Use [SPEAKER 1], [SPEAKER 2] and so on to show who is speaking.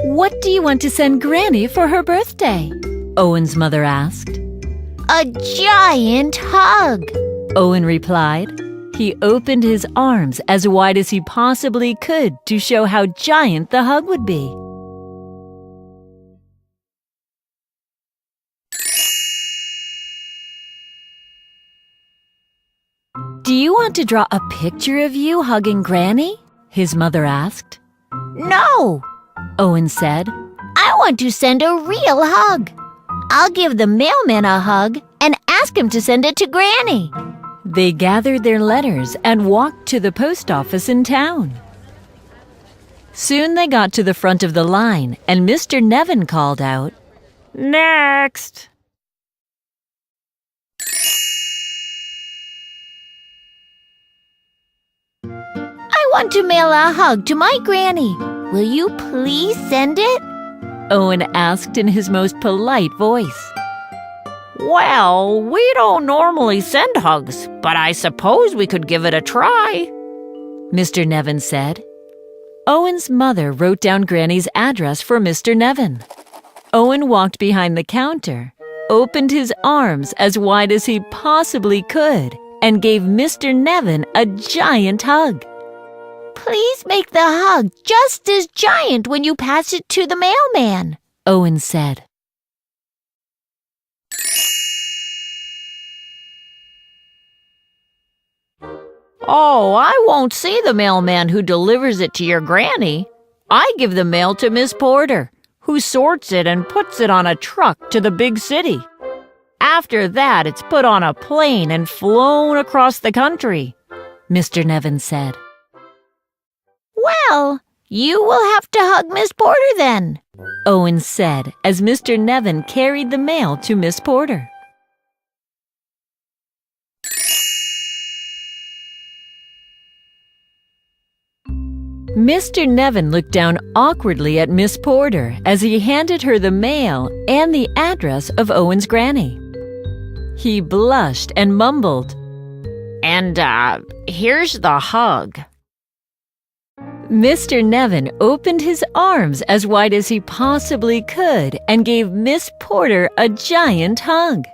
[SPEAKER 1] "What do you want to send Granny for her birthday?" Owen's mother asked.
[SPEAKER 2] "A giant hug,"
[SPEAKER 1] Owen replied. He opened his arms as wide as he possibly could to show how giant the hug would be. "Do you want to draw a picture of you hugging Granny?" his mother asked.
[SPEAKER 2] "No,"
[SPEAKER 1] Owen said.
[SPEAKER 2] "I want to send a real hug. I'll give the mailman a hug and ask him to send it to Granny."
[SPEAKER 1] They gathered their letters and walked to the post office in town. Soon they got to the front of the line, and Mr. Nevin called out, "Next!"
[SPEAKER 2] "I want to mail a hug to my Granny. Will you please send it?"
[SPEAKER 1] Owen asked in his most polite voice.
[SPEAKER 3] "Well, we don't normally send hugs, but I suppose we could give it a try,"
[SPEAKER 1] Mr. Nevin said. Owen's mother wrote down Granny's address for Mr. Nevin. Owen walked behind the counter, opened his arms as wide as he possibly could, and gave Mr. Nevin a giant hug.
[SPEAKER 2] "Please make the hug just as giant when you pass it to the mailman,"
[SPEAKER 1] Owen said.
[SPEAKER 3] "Oh, I won't see the mailman who delivers it to your Granny. I give the mail to Miss Porter, who sorts it and puts it on a truck to the big city. After that, it's put on a plane and flown across the country,"
[SPEAKER 1] Mr. Nevin said.
[SPEAKER 2] "Well, you will have to hug Miss Porter then,"
[SPEAKER 1] Owen said as Mr. Nevin carried the mail to Miss Porter. Mr. Nevin looked down awkwardly at Miss Porter as he handed her the mail and the address of Owen's Granny. He blushed and mumbled,
[SPEAKER 3] "And, here's the hug."
[SPEAKER 1] Mr. Nevin opened his arms as wide as he possibly could and gave Miss Porter a giant hug.